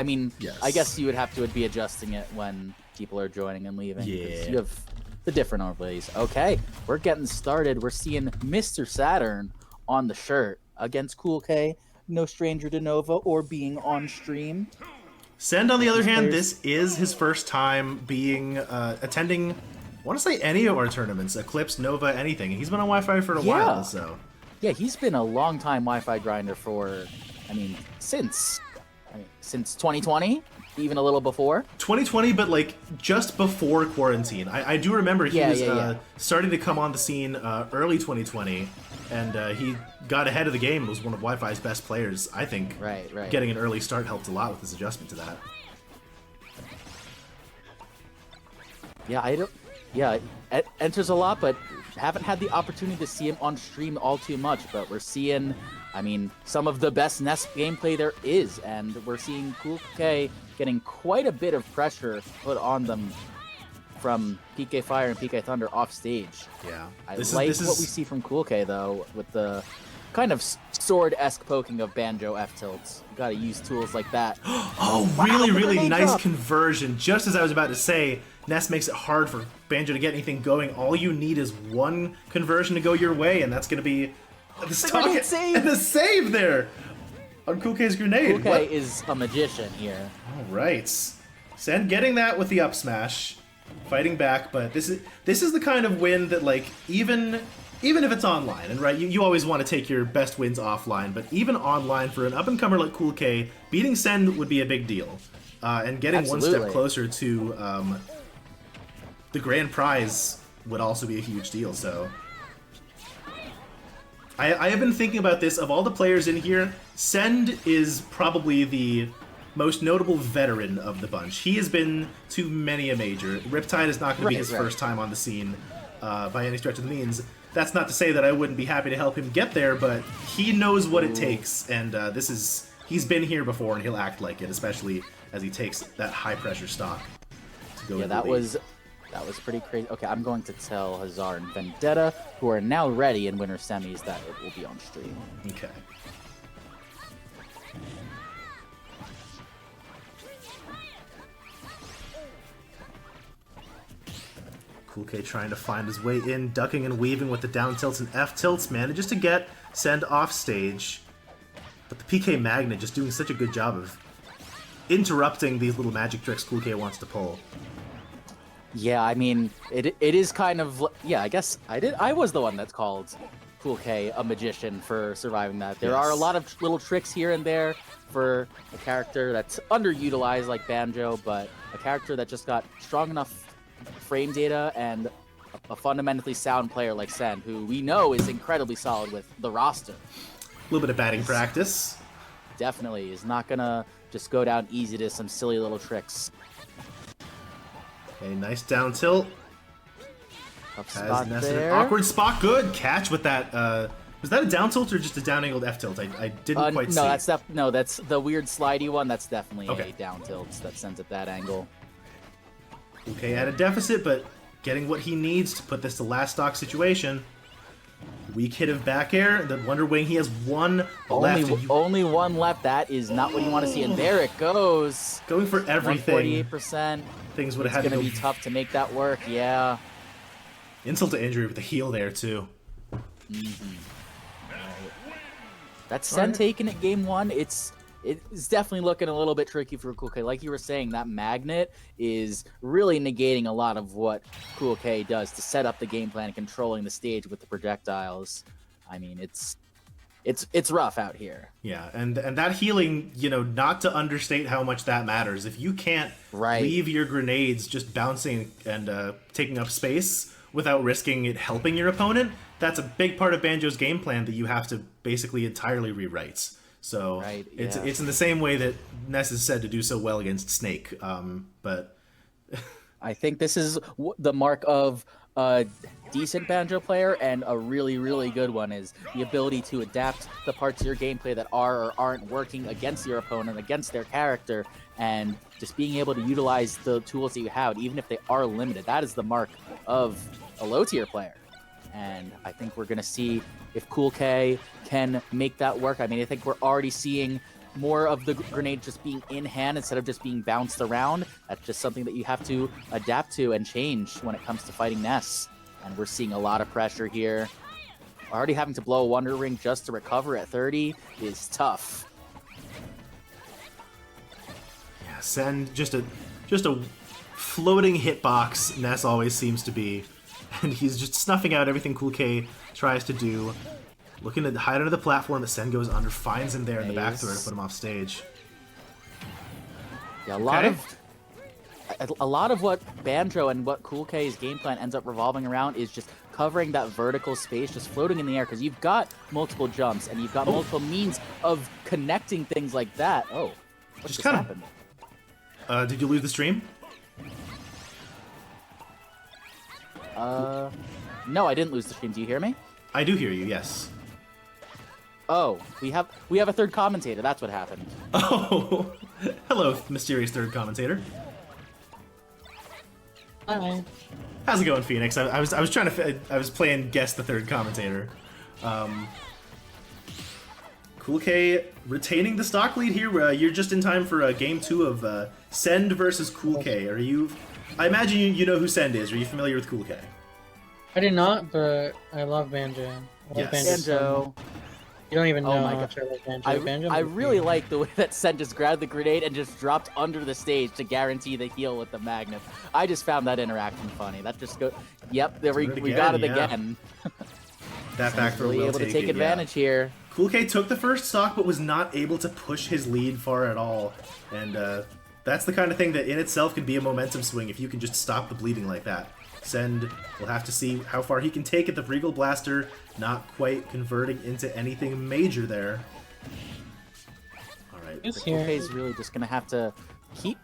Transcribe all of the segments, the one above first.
I mean, Yes. I guess you would have to be adjusting it when people are joining and leaving. Yeah. You have the different overlays. Okay, we're getting started. We're seeing Mr. Saturn on the shirt against KoolK. No stranger to Nova or being on stream. Send, on the other These hand, players- this is his first time being attending, I want to say, any of our tournaments, Eclipse, Nova, anything. He's been on Wi-Fi for a while, so... Yeah, he's been a long time Wi-Fi grinder for, since 2020, even a little before. 2020, but like just before quarantine. I do remember he was starting to come on the scene early 2020, and he got ahead of the game. Was one of Wi-Fi's best players, I think. Right. Getting an early start helped a lot with his adjustment to that. Yeah, enters a lot, but haven't had the opportunity to see him on stream all too much. But we're seeing, some of the best Ness gameplay there is, and we're seeing KoolK getting quite a bit of pressure put on them from PK Fire and PK Thunder off stage. Yeah, I like what we see from KoolK though, with the kind of sword-esque poking of Banjo F tilts. You gotta use tools like that. Oh, really nice conversion. Just as I was about to say, Ness makes it hard for Banjo to get anything going. All you need is one conversion to go your way, and that's going to be the stock and the save there on KoolK's grenade. KoolK is a magician here. All right, Sen getting that with the up smash, fighting back, but this is the kind of win that, like, even if it's online, and right, you always want to take your best wins offline, but even online for an up-and-comer like KoolK, beating Sen would be a big deal, and getting one step closer to the grand prize would also be a huge deal. So I have been thinking about this. Of all the players in here, Send is probably the most notable veteran of the bunch. He has been to many a major. Riptide is not going to be his first time on the scene by any stretch of the means. That's not to say that I wouldn't be happy to help him get there, but he knows what it takes, and he's been here before, and he'll act like it, especially as he takes that high-pressure stock to go. Yeah, that was pretty crazy. Okay, I'm going to tell Hazard and Vendetta, who are now ready in winter semis, that it will be on stream. Okay. KoolK trying to find his way in, ducking and weaving with the down tilts and F tilts, manages to get Send off stage. But the PK Magnet just doing such a good job of interrupting these little magic tricks KoolK wants to pull. Yeah, it is kind of, I guess I was the one that's called KoolK a magician for surviving that. There are a lot of little tricks here and there for a character that's underutilized like Banjo, but a character that just got strong enough frame data and a fundamentally sound player like Sen, who we know is incredibly solid with the roster. A little bit of batting practice. Definitely is not gonna just go down easy to some silly little tricks. A nice down tilt. Tough spot there. Awkward spot. Good catch with that. Was that a down tilt or just a down angled F tilt? I didn't quite see. That's the weird slidey one. That's definitely a down tilt that sends at that angle. Okay, at a deficit, but getting what he needs to put this to last stock situation. Weak hit of back air. The Wonder Wing, he has one left. Only one left. That is not what you want to see. And there it goes. Going for everything. 48%. Things would have had to go. It's going to be tough to make that work, yeah. Insult to injury with the heal there, too. Right. That's Sen taking it game one. It's definitely looking a little bit tricky for KoolK. Like you were saying, that magnet is really negating a lot of what KoolK does to set up the game plan and controlling the stage with the projectiles. It's rough out here. Yeah, and that healing, not to understate how much that matters. If you can't leave your grenades just bouncing and taking up space without risking it helping your opponent, that's a big part of Banjo's game plan that you have to basically entirely rewrite. So it's in the same way that Ness is said to do so well against Snake, but I think this is the mark of a decent Banjo player, and a really, really good one is the ability to adapt the parts of your gameplay that are or aren't working against your opponent, against their character, and just being able to utilize the tools that you have, even if they are limited. That is the mark of a low-tier player. And I think we're going to see if KoolK can make that work. I think we're already seeing more of the grenade just being in hand instead of just being bounced around. That's just something that you have to adapt to and change when it comes to fighting Ness. And we're seeing a lot of pressure here. Already having to blow a Wonder Ring just to recover at 30 is tough. Yeah, Send just a floating hitbox. Ness always seems to be, and he's just snuffing out everything KoolK tries to do. Looking to hide under the platform, but Sen goes under, finds him there in the back throw to put him off stage. Yeah, a lot of what Banjo and what KoolK's game plan ends up revolving around is just covering that vertical space, just floating in the air, because you've got multiple jumps and you've got multiple means of connecting things like that. Oh, what just happened? Did you lose the stream? No, I didn't lose the stream. Do you hear me? I do hear you, yes. Oh, we have a third commentator. That's what happened. Oh, hello, mysterious third commentator. Hi. How's it going, Phoenix? I was playing guess the third commentator. KoolK retaining the stock lead here. You're just in time for game 2 of Send versus KoolK. Are you? I imagine you know who Send is. Are you familiar with KoolK? I did not, but I love Banjo. Banjo. You don't even know my how much I love Banjo. I really like the way that Sen just grabbed the grenade and just dropped under the stage to guarantee the heal with the magnet. I just found that interaction funny. That just go. Yep, there we got it again. That back throw really will able to take advantage here. KoolK took the first stock, but was not able to push his lead far at all, and that's the kind of thing that in itself can be a momentum swing if you can just stop the bleeding like that. Send will have to see how far he can take it. The Regal Blaster not quite converting into anything major there. Alright. KoolK is really just going to have to keep...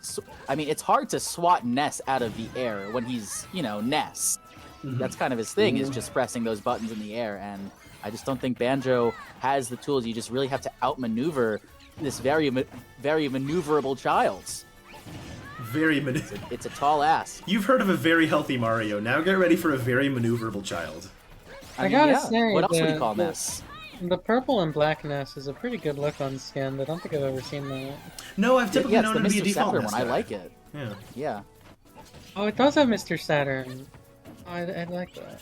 I mean, it's hard to swat Ness out of the air when he's, you know, Ness. That's kind of his thing, is just pressing those buttons in the air, and I just don't think Banjo has the tools. You just really have to outmaneuver this very maneuverable child. It's a tall ass. You've heard of a very healthy Mario. Now get ready for a very maneuverable child. I mean, gotta say, what else would you call Ness? The purple and black Ness is a pretty good look on skin. I don't think I've ever seen that. No, I've typically known it to be a default Saturn Ness one. guy. I like it. Yeah. Oh, it does have Mr. Saturn. I like that.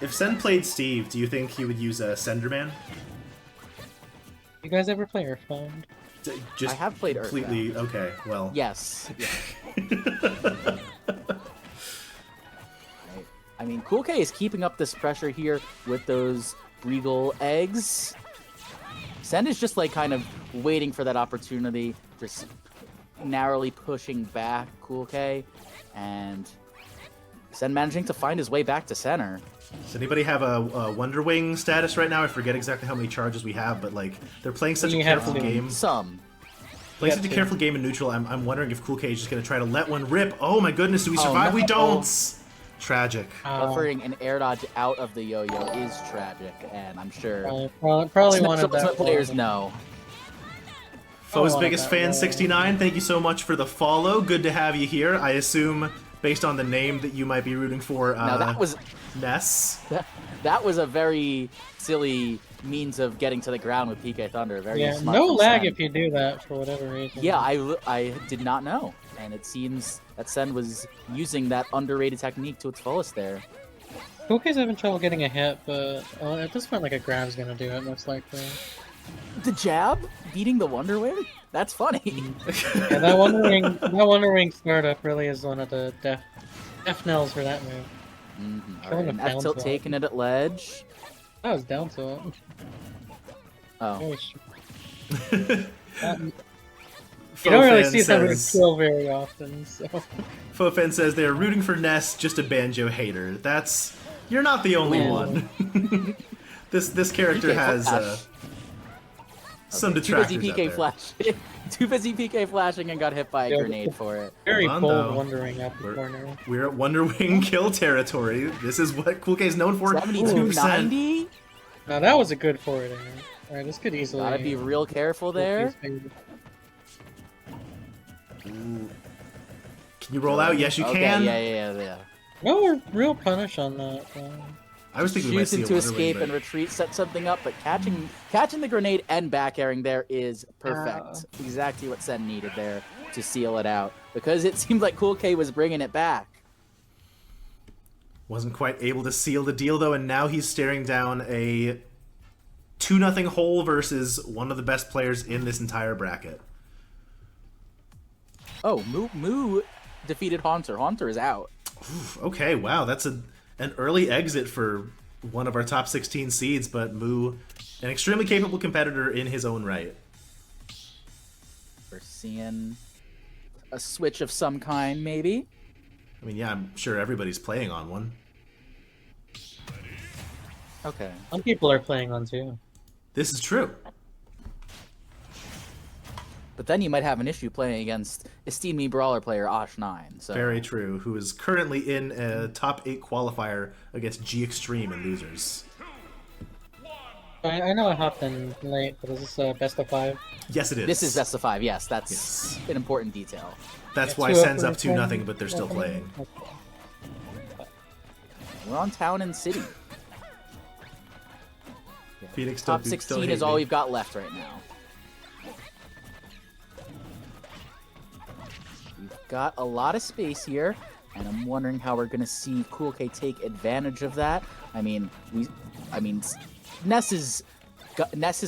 If Sen played Steve, do you think he would use a Senderman? You guys ever play Earthbound? Just I have played completely. Earthbound. Okay, well. Yes. I mean, KoolK is keeping up this pressure here with those Regal eggs. Sen is just like kind of waiting for that opportunity, just narrowly pushing back KoolK, and Sen managing to find his way back to center. Does anybody have a Wonder Wing status right now? I forget exactly how many charges we have, but like they're playing such a careful game. Playing such a careful game in neutral. I'm wondering if KoolK is just gonna try to let one rip. Oh my goodness, do we survive? We don't. Tragic. Buffering an air dodge out of the yo-yo is tragic, and I'm sure probably one of the players know. Foe's biggest fan 69. Thank you so much for the follow. Good to have you here. I assume, based on the name, that you might be rooting for. Now that was Ness. That was a very silly means of getting to the ground with PK Thunder. Very smart no lag Sen. if you do that for whatever reason. Yeah, I did not know, and it seems that Sen was using that underrated technique to its fullest there. KoolK's having trouble getting a hit, but at this point, like a grab's gonna do it most likely. The jab beating the Wonder Wing? That's funny. Yeah, that Wonder Wing startup really is one of the death knells for that move. Right, F tilt taking it at ledge. That was down tilt. Oh. You don't really see that move skill very often, so. Fofen says they're rooting for Ness, just a Banjo hater. You're not the only one. This character has some detractors Too busy PK flashing. Too busy PK flashing and got hit by a grenade for it. Very bold Wonder Wing out the corner. We're at Wonder Wing kill territory. This is what KoolK is known for. 72-90? Now that was a good forward air. Alright, this could easily... Gotta be real careful there. Can you roll out? Yes, you can. Yeah. No real punish on that. I was thinking we might see a Choosing to Wonder escape Wing, and retreat, set something up, but catching the grenade and back airing there is perfect. Exactly what Sen needed there to seal it out, because it seemed like KoolK was bringing it back. wasn't quite able to seal the deal though, and now he's staring down a 2-0 hole versus one of the best players in this entire bracket. Oh, Moo defeated Haunter. Haunter is out. Oof, okay, wow, that's an early exit for one of our top 16 seeds, but Moo, an extremely capable competitor in his own right. We're seeing a switch of some kind, maybe. I mean, yeah, I'm sure everybody's playing on one. Okay. Some people are playing on too. This is true. But then you might have an issue playing against esteemed me brawler player Osh9. So Very true. Who is currently in a top 8 qualifier against G Extreme and losers. I know I hopped in late, but is this best of 5? Yes, it is. This is best of 5. Yes, that's an important detail. That's Yeah, why 2-0 Sen's up for 2-0, but they're still playing. We're on Town and City. Phoenix Top don't 16 hate is all me. we've got left right now. We've got a lot of space here, and I'm wondering how we're going to see KoolK take advantage of that. I mean, Ness has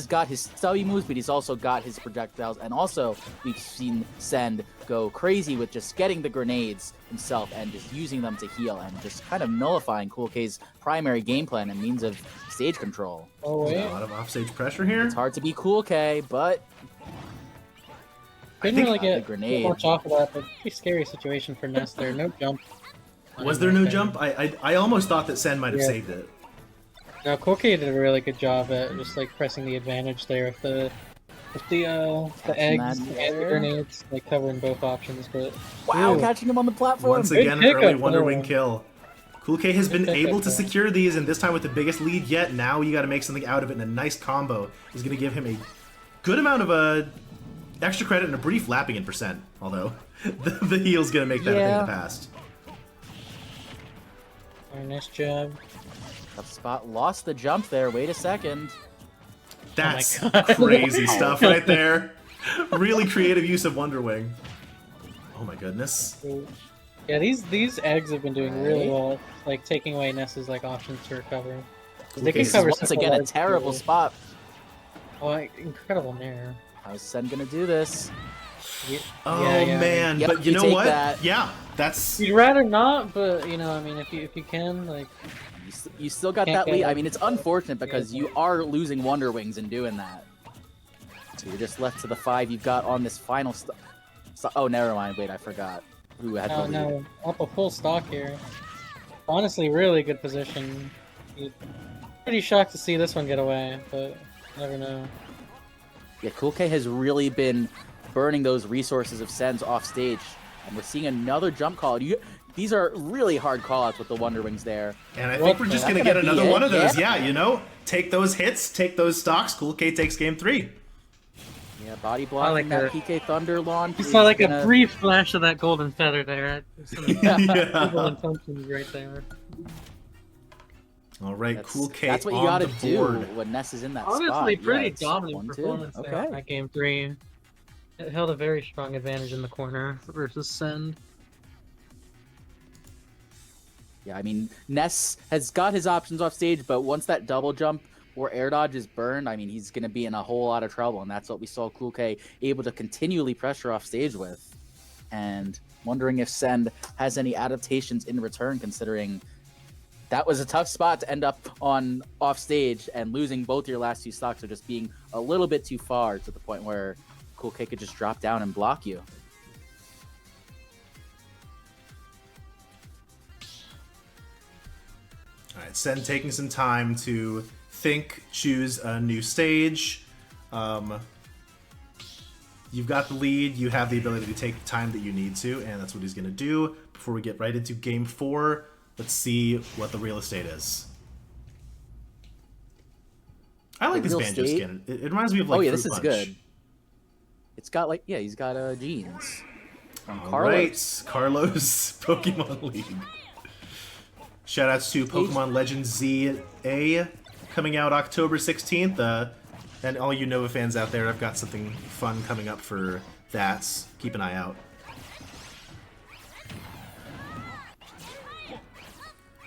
got his stubby moves, but he's also got his projectiles, and also we've seen Send go crazy with just getting the grenades himself and just using them to heal and just kind of nullifying KoolK's primary game plan and means of stage control. Oh There's wait, a lot of offstage pressure here. It's hard to be KoolK, but didn't think- really the get grenade. much off of that, but pretty scary situation for Ness there. No jump. Was there no jump? I almost thought that Sen might have Yeah. saved it. No, KoolK did a really good job at just like pressing the advantage there with the eggs and the there. grenades, like covering both options. But wow, Ooh. catching him on the platform. Once Big again, an pickup early Wonder there. Wing kill. KoolK has been Big able pickup to there. secure these, and this time with the biggest lead yet. Now you got to make something out of it, and a nice combo is going to give him a good amount of extra credit and a brief lapping in percent. Although the heal's going to make that a thing of the Yeah. past. very nice job. Tough spot. Lost the jump there. Wait a second. That's God. crazy Wow. stuff right there. Really creative use of Wonder Wing. Oh my goodness. Yeah, these eggs have been doing really Right. well, like taking away Ness's like options to recover. KoolK They can is cover Once such again, a large terrible field. spot. Oh, incredible nair. How's Sen gonna do this? Oh Yeah, man, Yep, but you you know take what? that. Yeah, that's You'd rather not, but you know, I mean, if you can, like, You still got Can't that lead. get I it. mean, it's unfortunate because you are losing Wonder Wings in doing that. So you're just left to the 5 you've got on this final. Oh, never mind. Wait, I forgot who had the no, lead. no, up a full stock here. Honestly, really good position. Pretty shocked to see this one get away, but never know. Yeah, KoolK has really been burning those resources of Sen's off stage, and we're seeing another jump call. These are really hard callouts with the Wonder Wings there. and I What think we're the- just That's gonna get gonna be another it, one of those. yeah. Yeah, you know, take those hits, take those stocks. KoolK takes game 3. Yeah, body blocking like that it. PK Thunder launch. You is saw like gonna- a brief flash of that golden feather there. Some evil Yeah. intentions right there. All right, That's, KoolK that's what you on gotta the do board. when Ness is in that spot. Honestly, Yeah, pretty it's dominant 1-2. performance there Okay. at game 3. It held a very strong advantage in the corner versus Send. Yeah, I mean, Ness has got his options off stage, but once that double jump or air dodge is burned, I mean, he's going to be in a whole lot of trouble, and that's what we saw KoolK able to continually pressure off stage with. And wondering if Send has any adaptations in return, considering that was a tough spot to end up on off stage, and losing both your last 2 stocks or just being a little bit too far to the point where KoolK could just drop down and block you. All right, Sen taking some time to think, choose a new stage. You've got the lead. You have the ability to take the time that you need to, and that's what he's going to do. Before we get right into game 4, let's see what the real estate is. I like The this real Banjo estate? skin. It reminds me of like Oh yeah, Fruit this is Punch. good. It's got like, yeah, he's got jeans. From All Carlos. right, Carlos Pokemon League. Shoutouts to Pokemon Legends ZA coming out October 16th. And all you Nova fans out there, I've got something fun coming up for that. Keep an eye out.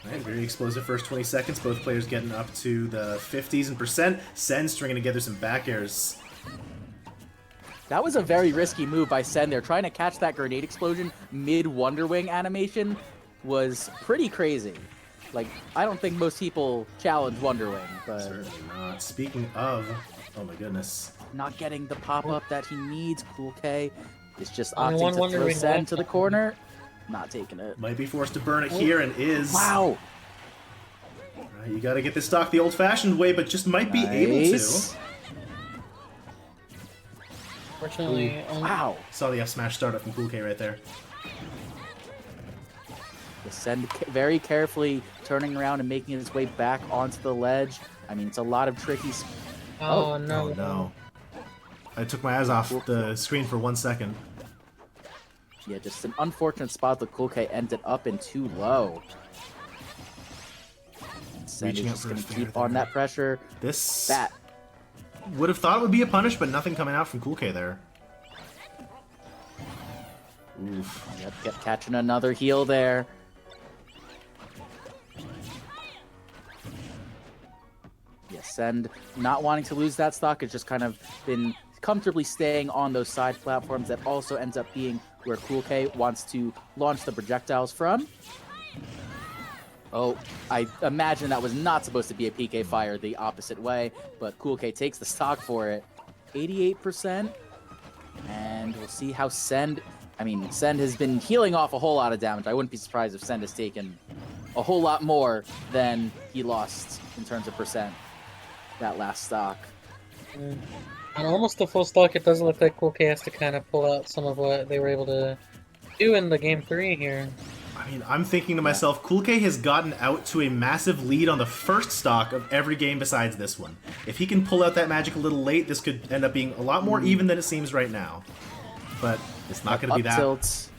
Alright, very explosive first 20 seconds. Both players getting up to the 50s in percent. Sen stringing together some back airs. That was a very risky move by Sen there. Trying to catch that grenade explosion mid-Wonder Wing animation was pretty crazy. Like, I don't think most people challenge Wonder Wing, but... Certainly not. Speaking of... Oh my goodness. Not getting the pop-up that he needs. KoolK is just Only opting to Wonder throw Wing Sen left. to the corner. Not taking it. Might be forced to burn it here and is. Wow! Right, you gotta get this stock the old-fashioned way, but just might be able Nice. to. Fortunately, Wow! Saw the F smash startup from KoolK right there. The Sen very carefully turning around and making his way back onto the ledge. I mean, it's a lot of tricky... Oh, no. Oh no. I took my eyes off the screen for 1 second. Yeah, just an unfortunate spot that KoolK ended up in too low. Sen is Reaching out just for a going to fair keep on there. that pressure. This That. would have thought it would be a punish, but nothing coming out from KoolK there. Oof. Yep, catching another heal there. Yes, Sen not wanting to lose that stock has just kind of been comfortably staying on those side platforms. That also ends up being where KoolK wants to launch the projectiles from. Oh, I imagine that was not supposed to be a PK fire the opposite way, but KoolK takes the stock for it. 88%. And we'll see how Send... I mean, Send has been healing off a whole lot of damage. I wouldn't be surprised if Send has taken a whole lot more than he lost in terms of percent that last stock. On almost the full stock, it does look like KoolK has to kind of pull out some of what they were able to do in the game 3 here. I mean, I'm thinking to myself, KoolK has gotten out to a massive lead on the first stock of every game besides this one. If he can pull out that magic a little late, this could end up being a lot more even than it seems right now. But it's not going to be that. Tilt.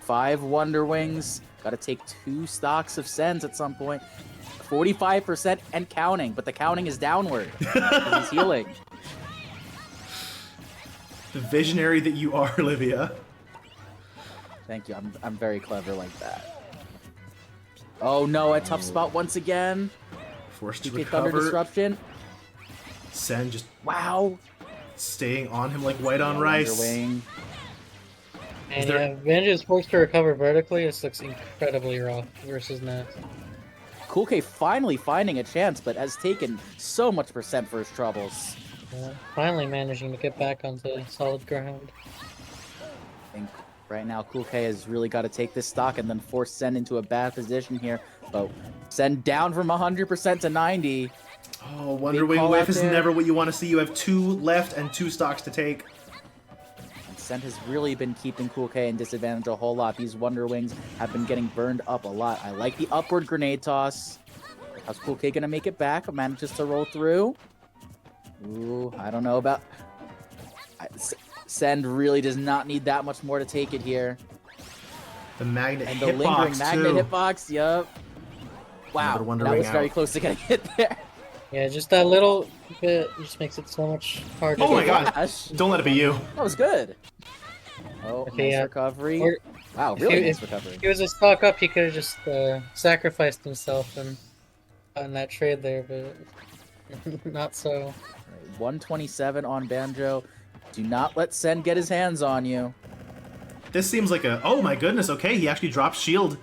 5 Wonder Wings. Got to take 2 stocks of Sens at some point. 45% and counting, but the counting is downward. He's healing. The visionary that you are, Olivia. Thank you. I'm very clever like that. Oh no, a tough spot once again. Forced to PK Thunder recover. disruption. Sen just Wow. staying on him like white on Wonder rice. Wing. And there- yeah, Banjo is forced to recover vertically. This looks incredibly rough versus Ness. KoolK finally finding a chance, but has taken so much percent for his troubles. Finally managing to get back onto solid ground. I think right now KoolK has really got to take this stock and then force Sen into a bad position here. But Sen down from 100% to 90. Oh, Wonder Big Wing call whiff out is there. never what you want to see. You have 2 left and 2 stocks to take. And Sen has really been keeping KoolK in disadvantage a whole lot. These Wonder Wings have been getting burned up a lot. I like the upward grenade toss. How's KoolK gonna make it back? Manages to roll through. Ooh, I don't know about... Send really does not need that much more to take it here. The magnet And the lingering hitbox magnet too. hitbox, yup. Wow, Another Wonder that Wing was very out. close to getting hit there. Yeah, just that little bit just makes it so much harder. Oh to my get god! Gosh, Don't let it be you. that was good. Oh, Okay, nice yeah. recovery. Or- Wow, if really he- nice recovery. If he was a stock up, he could have just sacrificed himself and gotten that trade there, but not so. Right, 127 on Banjo. Do not let Sen get his hands on you. This seems like a... Oh my goodness, okay, he actually dropped shield.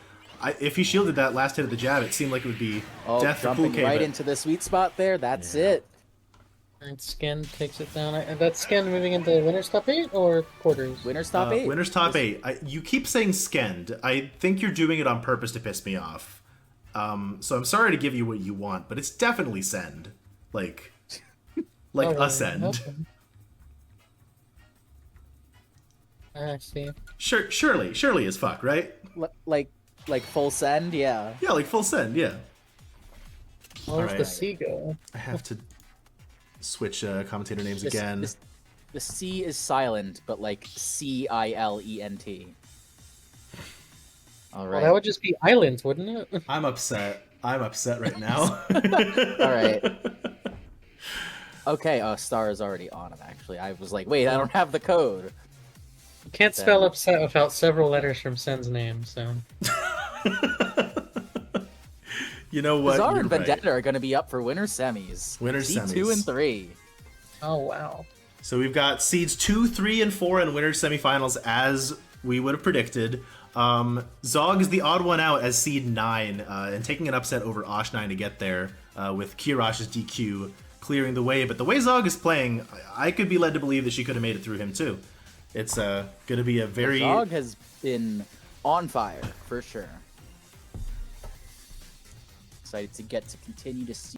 If he shielded that last hit of the jab, it seemed like it would be Oh, death for jumping KoolK. right but into the sweet spot there. That's Yeah. it. And Skin takes it down. That's Skin moving into winner's top 8 or quarters? Winner's top 8. Winner's top 8. You keep saying skend. I think you're doing it on purpose to piss me off. So I'm sorry to give you what you want, but it's definitely send. Like Oh, ascend. okay. I see. Surely as fuck, right? Like full send, yeah. Yeah, like full send, yeah. Where's Alright. the C go? I have to switch commentator names This- again. the C is silent, but like CILENT. All Well, right. that would just be islands, wouldn't it? I'm upset. I'm upset right now. All right. Okay. Star is already on him. Actually, I was like, wait, I don't have the code. You can't spell upset without several letters from Sen's name, so. You know what? Bizarre You're and right. Vendetta are going to be up for winner semis. Winner Seed semis. 2 and 3. Oh, wow. So we've got seeds 2, 3, and 4 in winners semifinals as we would have predicted. Zog is the odd one out as seed 9 and taking an upset over Osh9 to get there with Kirash's DQ clearing the way. But the way Zog is playing, I could be led to believe that she could have made it through him too. It's going to be a very... Zog has been on fire, for sure. Excited to get to continue to see